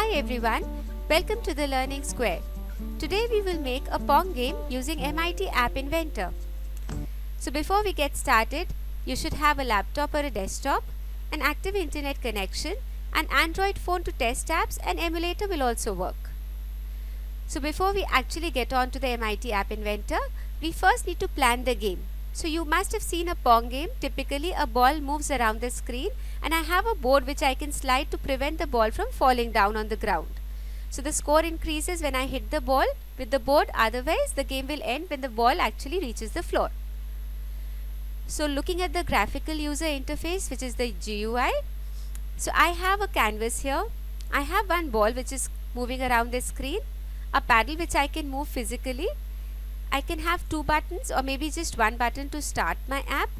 Hi everyone, welcome to the Learning Square. Today we will make a Pong game using MIT App Inventor. So before we get started, you should have a laptop or a desktop, an active internet connection, an Android phone to test apps, and emulator will also work. So before we actually get on to the MIT App Inventor, we first need to plan the game. So you must have seen a Pong game. Typically a ball moves around the screen and I have a board which I can slide to prevent the ball from falling down on the ground. So the score increases when I hit the ball with the board, otherwise the game will end when the ball actually reaches the floor. So looking at the graphical user interface, which is the GUI, so I have a canvas here. I have one ball which is moving around the screen, a paddle which I can move physically. I can have two buttons or maybe just one button to start my app.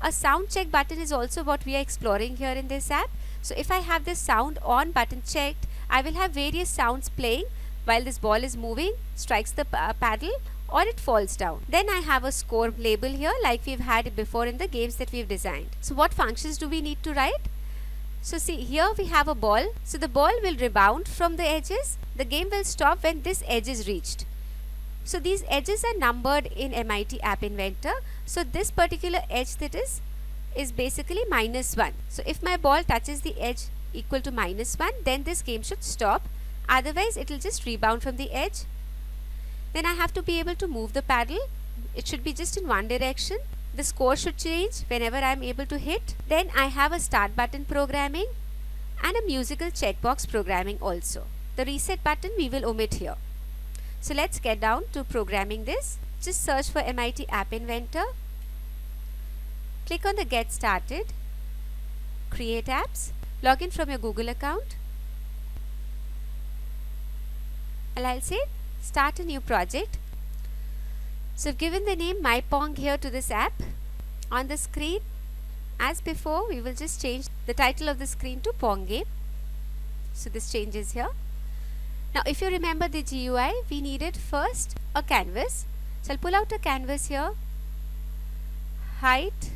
A sound check button is also what we are exploring here in this app. So if I have the sound on button checked, I will have various sounds playing while this ball is moving, strikes the paddle, or it falls down. Then I have a score label here like we've had before in the games that we've designed. So what functions do we need to write? So see, here we have a ball. So the ball will rebound from the edges. The game will stop when this edge is reached. So these edges are numbered in MIT App Inventor. So this particular edge that is basically -1. So if my ball touches the edge equal to -1, then this game should stop. Otherwise it will just rebound from the edge. Then I have to be able to move the paddle. It should be just in one direction. The score should change whenever I am able to hit. Then I have a start button programming and a musical checkbox programming also. The reset button we will omit here. So let's get down to programming this. Just search for MIT App Inventor. Click on the Get Started, Create Apps, log in from your Google account. And I'll say Start a new project. So I've given the name My Pong here to this app. On the screen, as before, we will just change the title of the screen to Pong Game. So this changes here. Now if you remember the GUI, we needed first a canvas. So I'll pull out a canvas here. Height,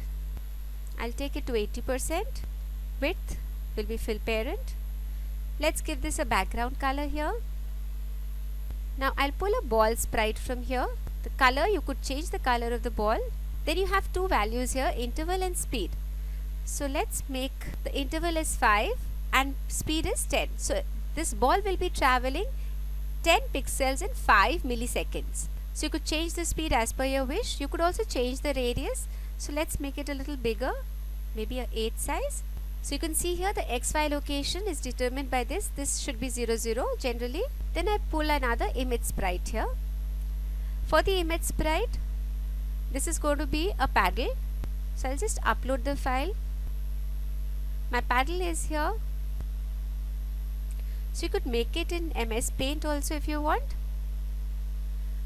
I'll take it to 80%. Width will be fill parent. Let's give this a background color here. Now I'll pull a ball sprite from here. The color, you could change the color of the ball. Then you have two values here, interval and speed. So let's make the interval is 5 and speed is 10. So this ball will be traveling 10 pixels in 5 milliseconds. So you could change the speed as per your wish. You could also change the radius. So let's make it a little bigger, maybe a 8 size. So you can see here the XY location is determined by this. This should be 0, 0 generally. Then I pull another image sprite here. For the image sprite, this is going to be a paddle. So I'll just upload the file. My paddle is here. So you could make it in MS Paint also if you want.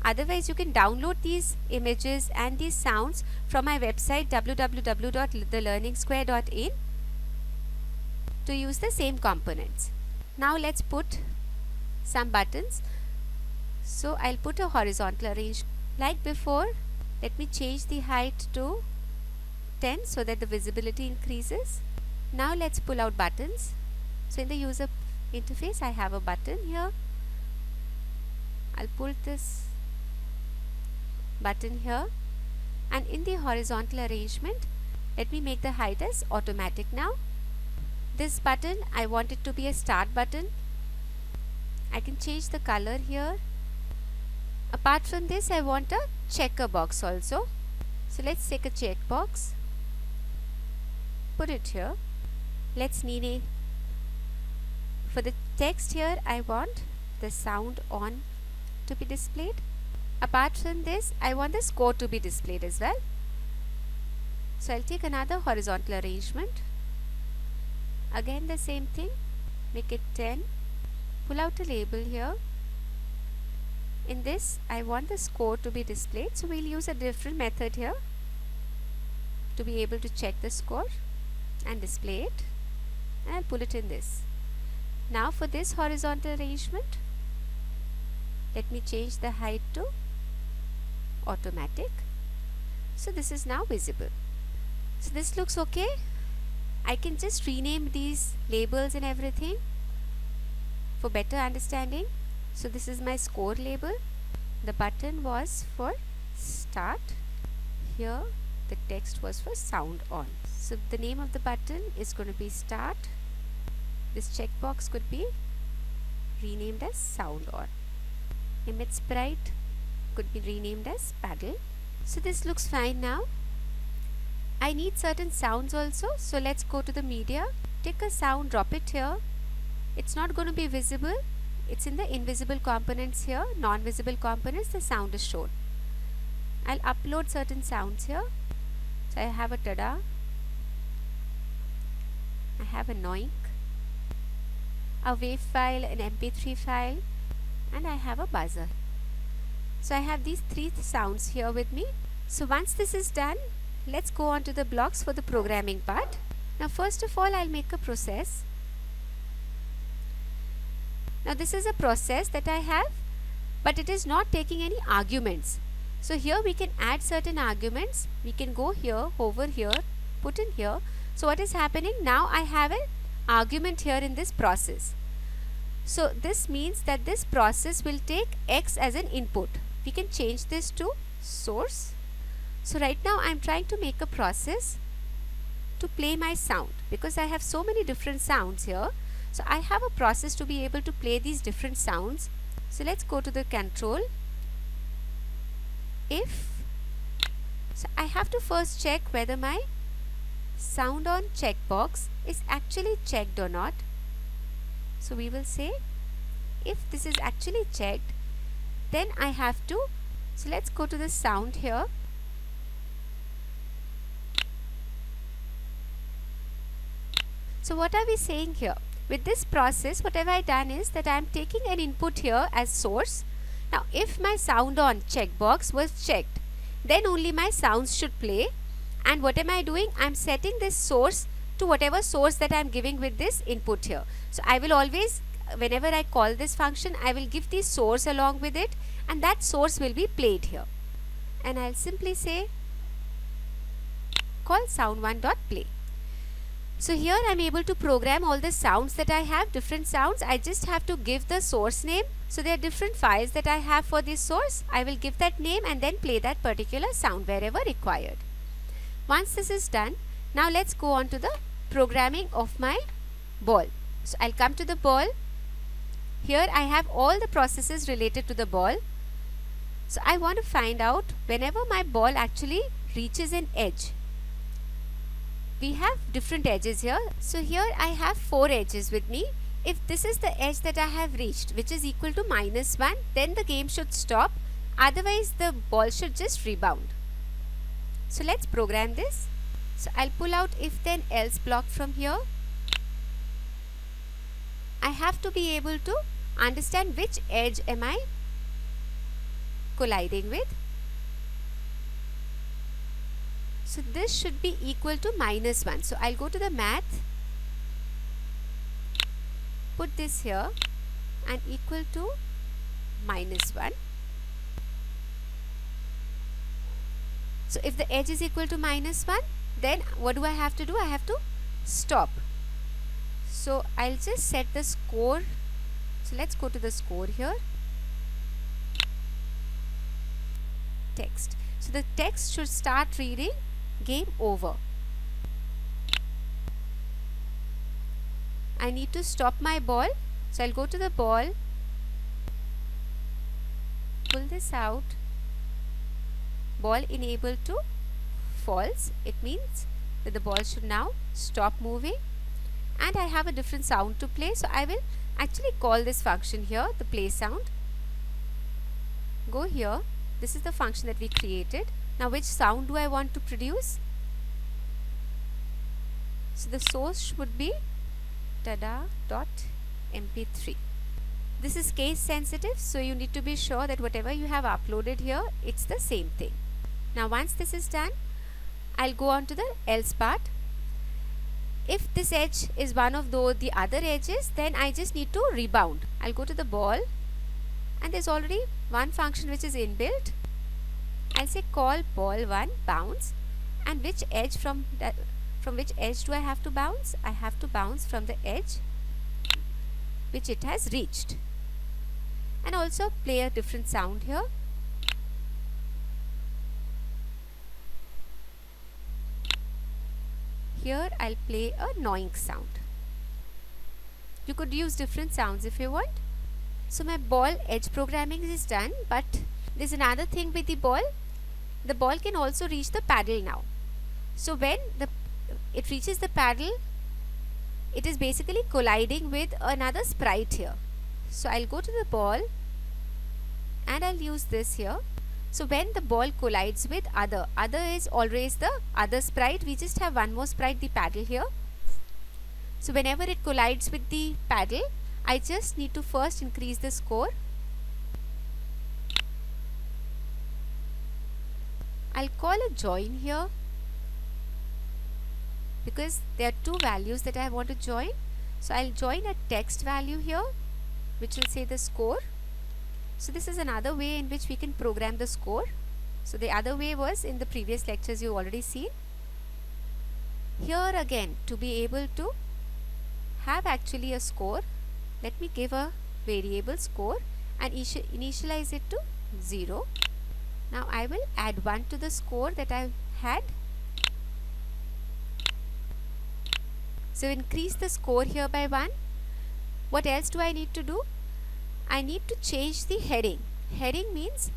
Otherwise you can download these images and these sounds from my website www.thelearningsquare.in to use the same components. Now let's put some buttons. So I'll put a horizontal arrangement like before. Let me change the height to 10 so that the visibility increases. Now let's pull out buttons. So in the user interface I have a button here. I'll pull this button here, and in the horizontal arrangement let me make the height as automatic now. This button I want it to be a start button. I can change the color here. Apart from this I want a checker box also. So let's take a checkbox, put it here. Let's need a for the text here I want the sound on to be displayed. Apart from this I want the score to be displayed as well. So I'll take another horizontal arrangement. Again the same thing, make it 10. Pull out a label here. In this I want the score to be displayed, so we'll use a different method here to be able to check the score and display it, and I'll pull it in this. Now for this horizontal arrangement, let me change the height to automatic. So this is now visible. So this looks okay. I can just rename these labels and everything. for better understanding. So this is my score label. The button was for start. Here the text was for sound on. So the name of the button is going to be start. This checkbox could be renamed as sound on. Emit sprite could be renamed as paddle. So this looks fine now. I need certain sounds also, so let's go to the media. Take a sound, drop it here. It's not going to be visible. It's in the invisible components here, non-visible components, the sound is shown. I'll upload certain sounds here. So I have a tada, I have a noink, a wave file, an mp3 file, and I have a buzzer. So I have these three sounds here with me. So once this is done, let's go on to the blocks for the programming part. Now first of all, I'll make a process. Now this is a process that I have, but it is not taking any arguments. So here we can add certain arguments. We can go here, hover here, put in here. So what is happening? Now I have an argument here in this process. So this means that this process will take X as an input. We can change this to source. So right now I am trying to make a process to play my sound, because I have so many different sounds here. So I have a process to be able to play these different sounds. So let's go to the control. So I have to first check whether my sound on checkbox is actually checked or not. So we will say if this is actually checked, then I have to, so let's go to the sound here. So what are we saying here? With this process, whatever I done is that I am taking an input here as source. Now if my sound on checkbox was checked, then only my sounds should play. And what am I doing? I am setting this source to whatever source that I am giving with this input here. So I will always, whenever I call this function, I will give the source along with it, and that source will be played here. And I'll simply say call sound1.play. So here I am able to program all the sounds that I have, different sounds. I just have to give the source name. So there are different files that I have for this source. I will give that name and then play that particular sound wherever required. Once this is done, now let's go on to the programming of my ball. So I'll come to the ball. Here I have all the processes related to the ball. So I want to find out whenever my ball actually reaches an edge. We have different edges here. So here I have 4 edges with me. If this is the edge that I have reached, which is equal to -1, then the game should stop. Otherwise the ball should just rebound. So let's program this. So I'll pull out if then else block from here. I have to be able to understand which edge am I colliding with. So this should be equal to -1. So I'll go to the math, put this here and equal to -1. So if the edge is equal to -1, then what do I have to do? I have to stop. So I'll just set the score. So let's go to the score here. Text. So the text should start reading game over. I need to stop my ball. So I'll go to the ball, pull this out, ball enabled to false. It means that the ball should now stop moving, and I have a different sound to play. So I will actually call this function here, the play sound. Go here. This is the function that we created. Now which sound do I want to produce? So the source would be tada.mp3. This is case sensitive, so you need to be sure that whatever you have uploaded here, it's the same thing. Now once this is done, I'll go on to the else part. If this edge is one of the other edges, then I just need to rebound. I'll go to the ball, and there's already one function which is inbuilt. I'll say call ball1 bounce, and which edge from which edge do I have to bounce? I have to bounce from the edge which it has reached. And also play a different sound here. Here I'll play a gnawing sound. You could use different sounds if you want. So my ball edge programming is done, but there's another thing with the ball. The ball can also reach the paddle now. So when it reaches the paddle, it is basically colliding with another sprite here. So I'll go to the ball and I'll use this here. So when the ball collides with other is always the other sprite. We just have one more sprite, the paddle here. So whenever it collides with the paddle, I just need to first increase the score. I'll call a join here because there are two values that I want to join. So I'll join a text value here which will say the score. So this is another way in which we can program the score. So the other way was in the previous lectures you've already seen. Here again, to be able to have actually a score, let me give a variable score and initialize it to 0. Now I will add 1 to the score that I had. So increase the score here by 1. What else do I need to do? I need to change the heading. Heading means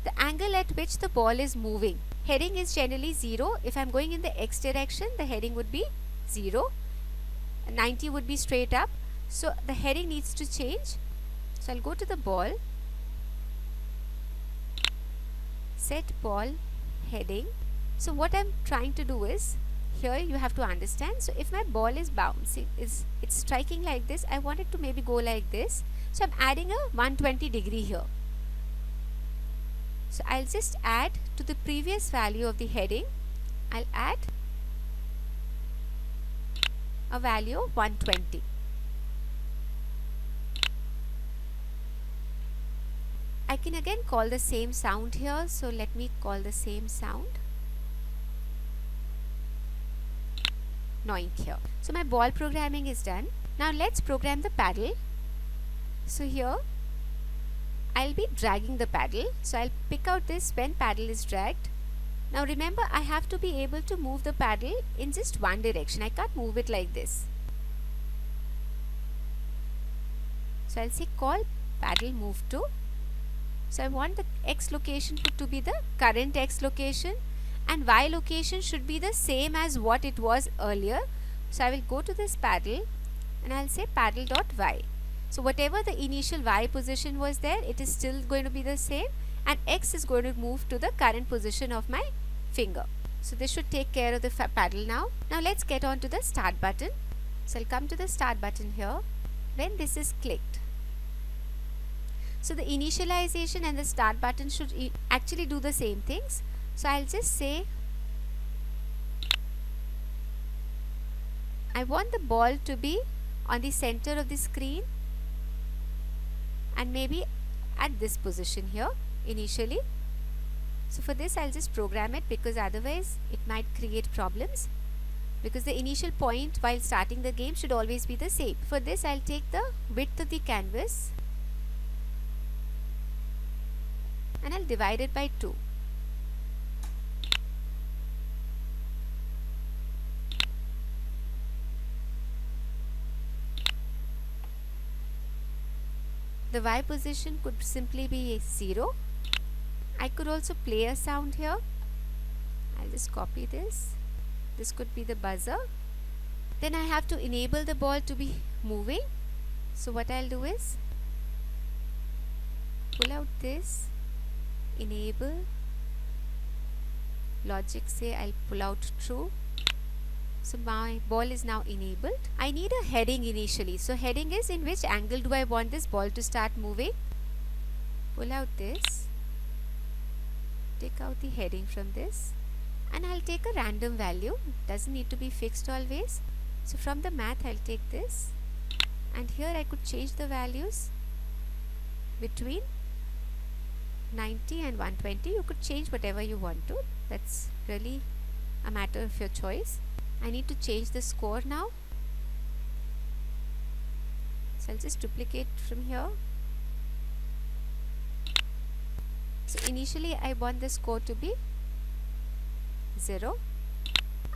the angle at which the ball is moving. Heading is generally 0. If I am going in the x direction, the heading would be 0. 90 would be straight up. So the heading needs to change. So I'll go to the ball, set ball heading. So what I'm trying to do is, here you have to understand, so if my ball is bouncing, it's striking like this, I want it to maybe go like this. So I'm adding a 120 degree here. So I'll just add to the previous value of the heading, I'll add a value of 120. I can again call the same sound here, so let me call the same sound, gnawing here. So my ball programming is done. Now let's program the paddle. So here I'll be dragging the paddle. So I'll pick out this when paddle is dragged. Now remember, I have to be able to move the paddle in just one direction. I can't move it like this. So I'll say call paddle move to. So I want the x location to be the current x location and y location should be the same as what it was earlier. So I will go to this paddle and I'll say paddle dot y. So whatever the initial y position was there, it is still going to be the same, and x is going to move to the current position of my finger. So this should take care of the paddle now. Now let's get on to the start button. So I'll come to the start button here when this is clicked. So the initialization and the start button should actually do the same things. So I'll just say I want the ball to be on the center of the screen and maybe at this position here initially. So for this I'll just program it, because otherwise it might create problems, because the initial point while starting the game should always be the same. For this I'll take the width of the canvas and I'll divide it by 2. The y position could simply be 0. I could also play a sound here. I'll just copy this. This could be the buzzer. Then I have to enable the ball to be moving. So what I'll do is pull out this, enable, logic say I'll pull out true. So my ball is now enabled. I need a heading initially. So heading is in which angle do I want this ball to start moving. Pull out this, take out the heading from this, and I'll take a random value. Doesn't need to be fixed always. So from the math I'll take this, and here I could change the values between 90 and 120. You could change whatever you want to. That's really a matter of your choice. I need to change the score now. So I'll just duplicate from here. So initially I want the score to be 0.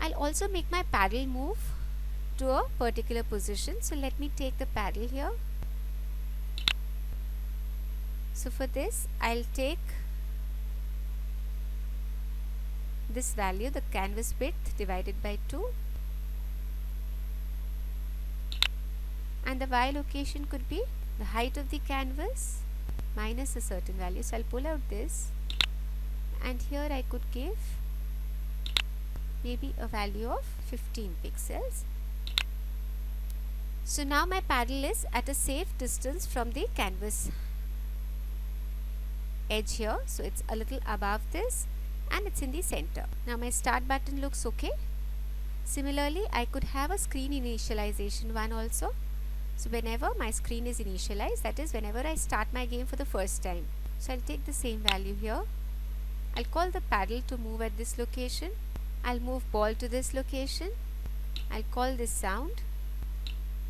I'll also make my paddle move to a particular position. So let me take the paddle here. So for this I'll take this value, the canvas width divided by 2, and the y location could be the height of the canvas minus a certain value. So I'll pull out this, and here I could give maybe a value of 15 pixels. So now my paddle is at a safe distance from the canvas edge here. So it's a little above this and it's in the center. Now my start button looks okay. Similarly, I could have a screen initialization one also. So whenever my screen is initialized, that is whenever I start my game for the first time. So I'll take the same value here. I'll call the paddle to move at this location. I'll move ball to this location. I'll call this sound,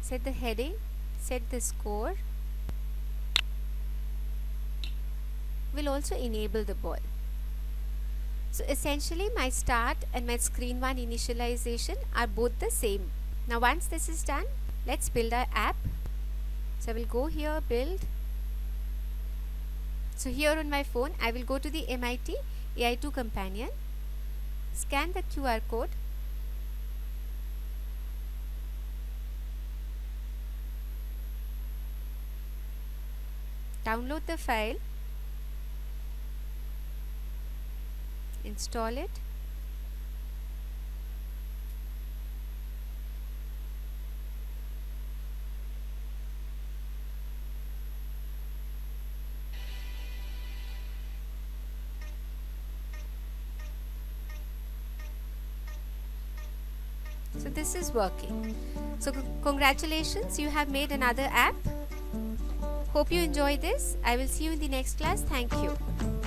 set the heading, set the score. We'll also enable the ball. So essentially my start and my screen one initialization are both the same. Now once this is done, let's build our app. So I will go here, build. So here on my phone I will go to the MIT AI2 companion, scan the QR code, download the file, install it, so this is working. So congratulations, you have made another app. Hope you enjoy this. I will see you in the next class. Thank you.